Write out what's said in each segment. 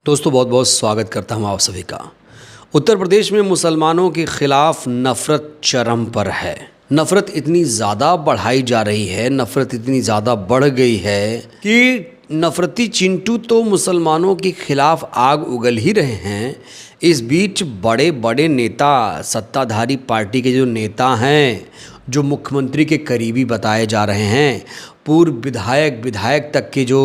दोस्तों बहुत बहुत स्वागत करता हूँ आप सभी का। उत्तर प्रदेश में मुसलमानों के खिलाफ नफ़रत चरम पर है। नफ़रत इतनी ज़्यादा बढ़ाई जा रही है, नफ़रत इतनी ज़्यादा बढ़ गई है कि नफ़रती चिंटू तो मुसलमानों के खिलाफ आग उगल ही रहे हैं। इस बीच बड़े बड़े नेता, सत्ताधारी पार्टी के जो नेता हैं, जो मुख्यमंत्री के करीबी बताए जा रहे हैं, पूर्व विधायक तक के जो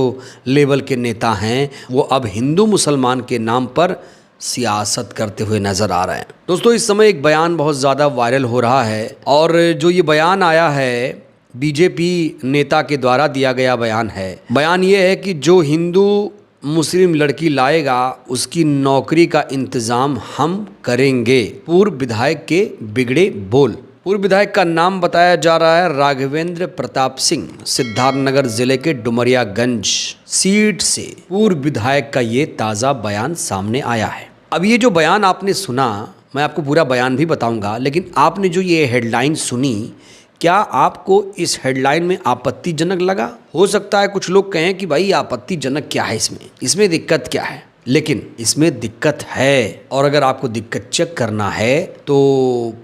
लेवल के नेता हैं, वो अब हिंदू मुसलमान के नाम पर सियासत करते हुए नज़र आ रहे हैं। दोस्तों इस समय एक बयान बहुत ज़्यादा वायरल हो रहा है और जो ये बयान आया है बीजेपी नेता के द्वारा दिया गया बयान है। बयान ये है कि जो हिंदू मुस्लिम लड़की लाएगा उसकी नौकरी का इंतज़ाम हम करेंगे। पूर्व विधायक के बिगड़े बोल। पूर्व विधायक का नाम बताया जा रहा है राघवेंद्र प्रताप सिंह, सिद्धार्थनगर जिले के डुमरियागंज सीट से पूर्व विधायक का ये ताज़ा बयान सामने आया है। अब ये जो बयान आपने सुना, मैं आपको पूरा बयान भी बताऊंगा, लेकिन आपने जो ये हेडलाइन सुनी, क्या आपको इस हेडलाइन में आपत्तिजनक लगा? हो सकता है कुछ लोग कहें कि भाई आपत्तिजनक क्या है, इसमें दिक्कत क्या है, लेकिन इसमें दिक्कत है। और अगर आपको दिक्कत चेक करना है तो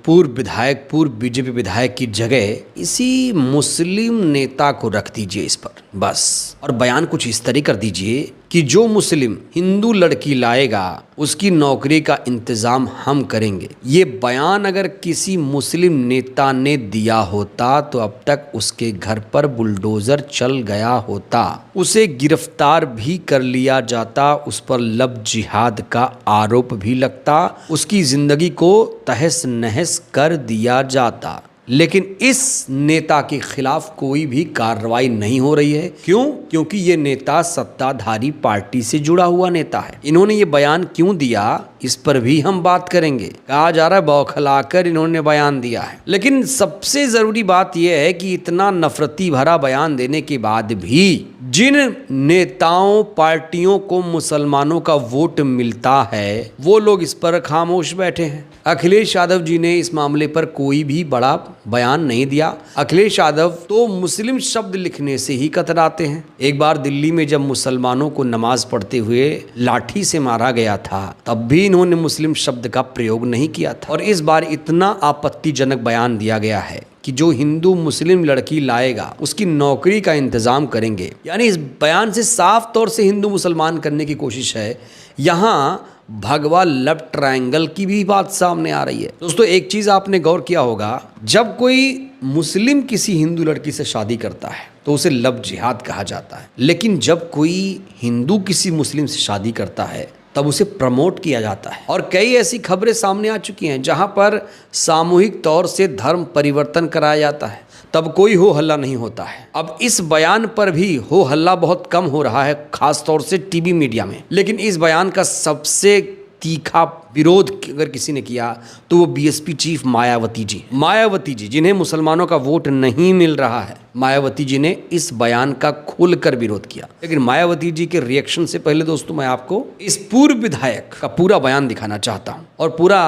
पूर्व बीजेपी विधायक की जगह इसी मुस्लिम नेता को रख दीजिए इस पर बस, और बयान कुछ इस तरह कर दीजिए कि जो मुस्लिम हिंदू लड़की लाएगा उसकी नौकरी का इंतज़ाम हम करेंगे। ये बयान अगर किसी मुस्लिम नेता ने दिया होता तो अब तक उसके घर पर बुलडोज़र चल गया होता, उसे गिरफ्तार भी कर लिया जाता, उस पर लव जिहाद का आरोप भी लगता, उसकी ज़िंदगी को तहस नहस कर दिया जाता। लेकिन इस नेता के खिलाफ कोई भी कार्रवाई नहीं हो रही है। क्यों? क्योंकि ये नेता सत्ताधारी पार्टी से जुड़ा हुआ नेता है। इन्होंने ये बयान क्यों दिया, इस पर भी हम बात करेंगे। कहा जा रहा है बौखलाकर इन्होंने बयान दिया है, लेकिन सबसे ज़रूरी बात यह है कि इतना नफरती भरा बयान देने के बाद भी जिन नेताओं पार्टियों को मुसलमानों का वोट मिलता है वो लोग इस पर खामोश बैठे हैं। अखिलेश यादव जी ने इस मामले पर कोई भी बड़ा बयान नहीं दिया। अखिलेश यादव तो मुस्लिम शब्द लिखने से ही कतराते हैं। एक बार दिल्ली में जब मुसलमानों को नमाज पढ़ते हुए लाठी से मारा गया था तब भी इन्होंने मुस्लिम शब्द का प्रयोग नहीं किया था, और इस बार इतना आपत्तिजनक बयान दिया गया है कि जो हिंदू मुस्लिम लड़की लाएगा उसकी नौकरी का इंतजाम करेंगे। यानी इस बयान से साफ तौर से हिंदू मुसलमान करने की कोशिश है। यहाँ भगवा लव ट्रायंगल की भी बात सामने आ रही है। दोस्तों एक चीज़ आपने गौर किया होगा, जब कोई मुस्लिम किसी हिंदू लड़की से शादी करता है तो उसे लव जिहाद कहा जाता है, लेकिन जब कोई हिंदू किसी मुस्लिम से शादी करता है तब उसे प्रमोट किया जाता है। और कई ऐसी खबरें सामने आ चुकी हैं जहां पर सामूहिक तौर से धर्म परिवर्तन कराया जाता है, तब कोई हो हल्ला नहीं होता है। अब इस बयान पर भी हो हल्ला बहुत कम हो रहा है, खास तौर से टीवी मीडिया में। लेकिन इस बयान का सबसे तीखा विरोध अगर किसी ने किया तो वो बीएसपी चीफ मायावती जी, जिन्हें मुसलमानों का वोट नहीं मिल रहा है। मायावती जी ने इस बयान का खुलकर विरोध किया। लेकिन मायावती जी के रिएक्शन से पहले दोस्तों मैं आपको इस पूर्व विधायक का पूरा बयान दिखाना चाहता हूँ और पूरा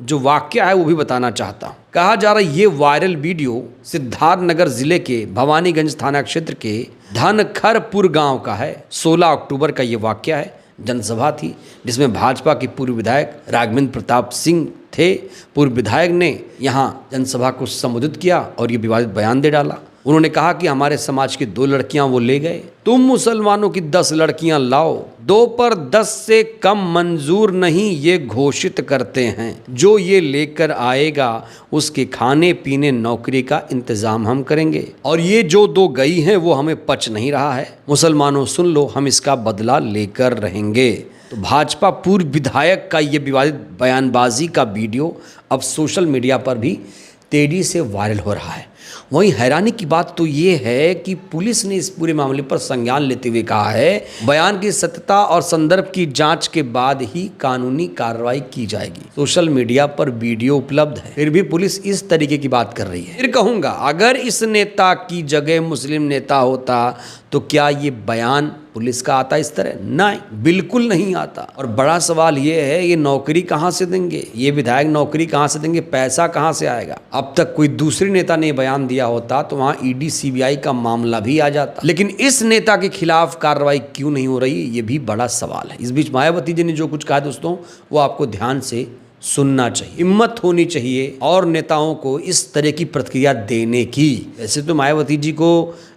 जो वाक्य है वो भी बताना चाहता हूँ। कहा जा रहा है ये वायरल वीडियो सिद्धार्थनगर जिले के भवानीगंज थाना क्षेत्र के धनखरपुर गांव का है। 16 अक्टूबर का ये वाक्य है। जनसभा थी जिसमें भाजपा के पूर्व विधायक राघवेंद्र प्रताप सिंह थे। पूर्व विधायक ने यहाँ जनसभा को संबोधित किया और ये विवादित बयान दे डाला। उन्होंने कहा कि हमारे समाज की 2 लड़कियां वो ले गए, तुम मुसलमानों की 10 लड़कियां लाओ, 2 पर 10 से कम मंजूर नहीं ये घोषित करते हैं। जो ये लेकर आएगा उसके खाने पीने नौकरी का इंतजाम हम करेंगे, और ये जो 2 गई हैं वो हमें पच नहीं रहा है। मुसलमानों सुन लो, हम इसका बदला लेकर रहेंगे। तो भाजपा पूर्व विधायक का ये विवादित बयानबाजी का वीडियो अब सोशल मीडिया पर भी तेजी से वायरल हो रहा है। वहीं हैरानी की बात तो ये है कि पुलिस ने इस पूरे मामले पर संज्ञान लेते हुए कहा है बयान की सत्यता और संदर्भ की जांच के बाद ही कानूनी कार्रवाई की जाएगी। सोशल मीडिया पर वीडियो उपलब्ध है, फिर भी पुलिस इस तरीके की बात कर रही है। फिर कहूंगा, अगर इस नेता की जगह मुस्लिम नेता होता तो क्या ये बयान पुलिस का आता इस तरह? नहीं, बिल्कुल नहीं आता। और बड़ा सवाल ये है, ये नौकरी कहाँ से देंगे? ये विधायक नौकरी कहाँ से देंगे? पैसा कहाँ से आएगा? अब तक कोई दूसरे नेता ने बयान दिया होता तो वहां ईडी सीबीआई का मामला भी आ जाता, लेकिन इस नेता के खिलाफ कार्रवाई क्यों नहीं हो रही, ये भी बड़ा सवाल है। इस बीच मायावती जी ने जो कुछ कहा दोस्तों, वो आपको ध्यान से सुनना चाहिए। हिम्मत होनी चाहिए और नेताओं को इस तरह की प्रतिक्रिया देने की। वैसे तो मायावती जी को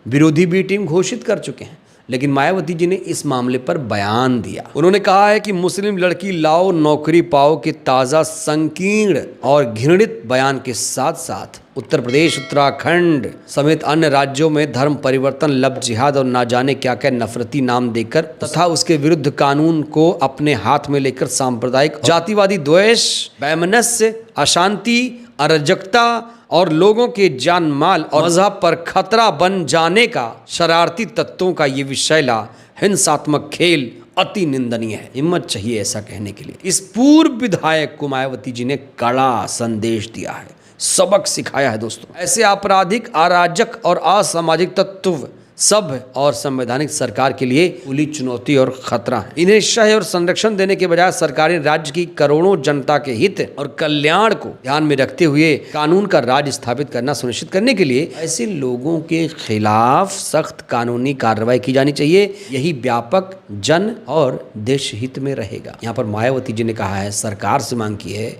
विरोधी बी टीम घोषित कर चुके हैं, लेकिन मायावती जी ने इस मामले पर बयान दिया। उन्होंने कहा है कि मुस्लिम लड़की लाओ नौकरी पाओ के ताज़ा संकीर्ण और घृणित बयान के साथ साथ उत्तर प्रदेश, उत्तराखंड समेत अन्य राज्यों में धर्म परिवर्तन, लब जिहाद और ना जाने क्या क्या नफरती नाम देकर तथा उसके विरुद्ध कानून को अपने हाथ में लेकर सांप्रदायिक जातिवादी द्वेष, वैमनस्य, अशांति, अराजकता और लोगों के जान माल और मजहब पर खतरा बन जाने का शरारती तत्वों का ये विषैला हिंसात्मक खेल अति निंदनीय है। हिम्मत चाहिए ऐसा कहने के लिए। इस पूर्व विधायक को मायावती जी ने कड़ा संदेश दिया है, सबक सिखाया है दोस्तों। ऐसे आपराधिक, अराजक और असामाजिक तत्व सब और संवैधानिक सरकार के लिए खुली चुनौती और खतरा है। इन्हें शह और संरक्षण देने के बजाय सरकार ने राज्य की करोड़ों जनता के हित और कल्याण को ध्यान में रखते हुए कानून का राज स्थापित करना सुनिश्चित करने के लिए ऐसे लोगों के खिलाफ सख्त कानूनी कार्रवाई की जानी चाहिए। यही व्यापक जन और देश हित में रहेगा। यहाँ पर मायावती जी ने कहा है, सरकार से मांग की है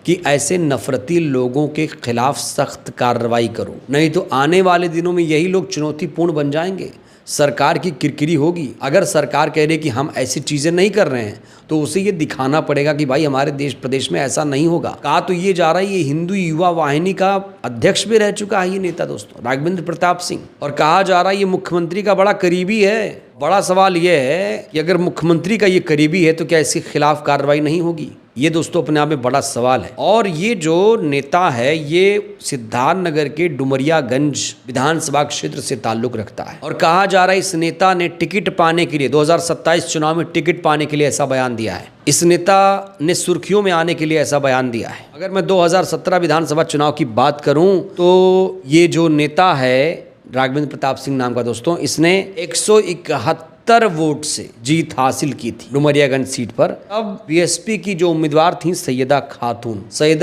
कि ऐसे नफरती लोगों के खिलाफ सख्त कार्रवाई करो, नहीं तो आने वाले दिनों में यही लोग चुनौतीपूर्ण बन जाएंगे। सरकार की किरकिरी होगी। अगर सरकार कह रही कि हम ऐसी चीज़ें नहीं कर रहे हैं तो उसे ये दिखाना पड़ेगा कि भाई हमारे देश प्रदेश में ऐसा नहीं होगा। कहा तो ये जा रहा है, ये हिंदू युवा वाहिनी का अध्यक्ष भी रह चुका है ये नेता दोस्तों, राघवेंद्र प्रताप सिंह, और कहा जा रहा है ये मुख्यमंत्री का बड़ा करीबी है। बड़ा सवाल ये है कि अगर मुख्यमंत्री का ये करीबी है तो क्या इसके खिलाफ कार्रवाई नहीं होगी? ये दोस्तों अपने आप में बड़ा सवाल है। और ये जो नेता है ये सिद्धार्थनगर के डुमरियागंज विधानसभा क्षेत्र से ताल्लुक रखता है, और कहा जा रहा है इस नेता ने टिकट पाने के लिए 2027 चुनाव में टिकट पाने के लिए ऐसा बयान दिया है। इस नेता ने सुर्खियों में आने के लिए ऐसा बयान दिया है। अगर मैं 2017 विधानसभा चुनाव की बात करूं तो ये जो नेता है राघवेंद्र प्रताप सिंह नाम का दोस्तों, इसने 171 वोट से जीत हासिल की थी डुमरियागंज सीट पर। अब बीएसपी की जो उम्मीदवार थी सैयदा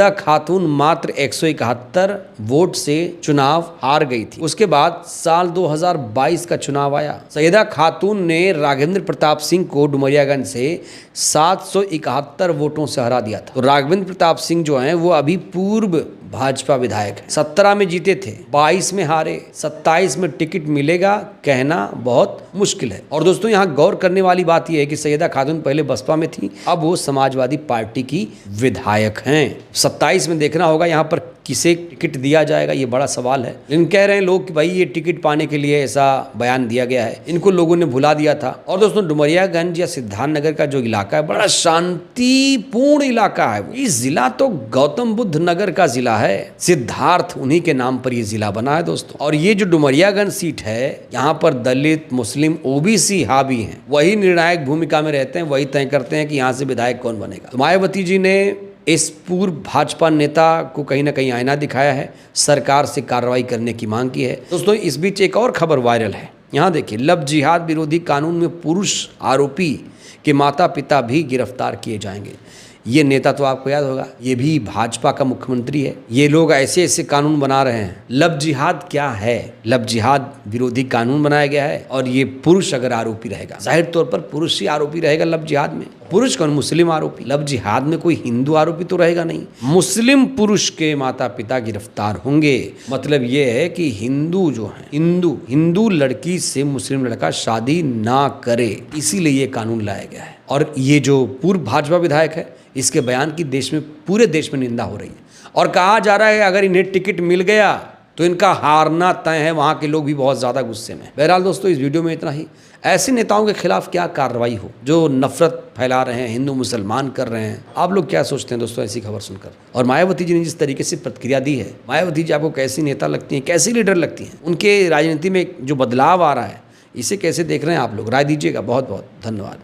खातून मात्र 171 वोट से चुनाव हार गई थी। उसके बाद साल 2022 का चुनाव आया। सैयदा खातून ने राघवेंद्र प्रताप सिंह को डुमरियागंज से 771 वोटों से हरा दिया था। तो राघवेंद्र प्रताप सिंह जो हैं वो अभी पूर्व भाजपा विधायक है। 17 में जीते थे, 22 में हारे, 27 में टिकट मिलेगा कहना बहुत मुश्किल है। और दोस्तों यहाँ गौर करने वाली बात यह है कि सैयदा खातून पहले बसपा में थी, अब वो समाजवादी पार्टी की विधायक हैं। 27 में देखना होगा यहाँ पर किसे टिकट दिया जाएगा, ये बड़ा सवाल है। लेकिन कह रहे हैं लोग कि भाई ये टिकट पाने के लिए ऐसा बयान दिया गया है, इनको लोगों ने भुला दिया था। और दोस्तों डुमरियागंज या सिद्धार्थनगर का जो इलाका है बड़ा शांतिपूर्ण इलाका है। ये जिला तो गौतम बुद्ध नगर का जिला है, सिद्धार्थ उन्हीं के नाम पर ये जिला बना है दोस्तों। और ये जो डुमरियागंज सीट है यहाँ पर दलित, मुस्लिम, ओबीसी हावी हैं, वही निर्णायक भूमिका में रहते हैं, वही तय करते हैं कि यहाँ से विधायक कौन बनेगा। तो मायावती जी ने इस पूर्व भाजपा नेता को कहीं ना कहीं आईना दिखाया है, सरकार से कार्रवाई करने की मांग की है। दोस्तों इस बीच एक और खबर वायरल है। यहाँ देखिए, लब जिहाद विरोधी कानून में पुरुष आरोपी के माता पिता भी गिरफ्तार किए जाएंगे। ये नेता तो आपको याद होगा, ये भी भाजपा का मुख्यमंत्री है। ये लोग ऐसे ऐसे कानून बना रहे हैं। लब जिहाद क्या है? लब जिहाद विरोधी कानून बनाया गया है और ये पुरुष अगर आरोपी रहेगा, जाहिर तौर पर पुरुष ही आरोपी रहेगा लब जिहाद में। पुरुष कौन? मुस्लिम आरोपी। लब जिहाद में कोई हिंदू आरोपी तो रहेगा नहीं। मुस्लिम पुरुष के माता पिता गिरफ्तार होंगे। मतलब ये है कि हिंदू जो है, हिंदू लड़की से मुस्लिम लड़का शादी ना करे, इसीलिए ये कानून लाया गया है। और ये जो पूर्व भाजपा विधायक है, इसके बयान की पूरे देश में निंदा हो रही है और कहा जा रहा है अगर इन्हें टिकट मिल गया तो इनका हारना तय है। वहाँ के लोग भी बहुत ज़्यादा गुस्से में। बहरहाल दोस्तों इस वीडियो में इतना ही। ऐसे नेताओं के खिलाफ क्या कार्रवाई हो जो नफरत फैला रहे हैं, हिंदू मुसलमान कर रहे हैं, आप लोग क्या सोचते हैं दोस्तों ऐसी खबर सुनकर? और मायावती जी ने जिस तरीके से प्रतिक्रिया दी है, मायावती जी आपको कैसी नेता लगती हैं, कैसी लीडर लगती हैं? उनके राजनीति में जो बदलाव आ रहा है, इसे कैसे देख रहे हैं आप लोग? राय दीजिएगा। बहुत बहुत धन्यवाद।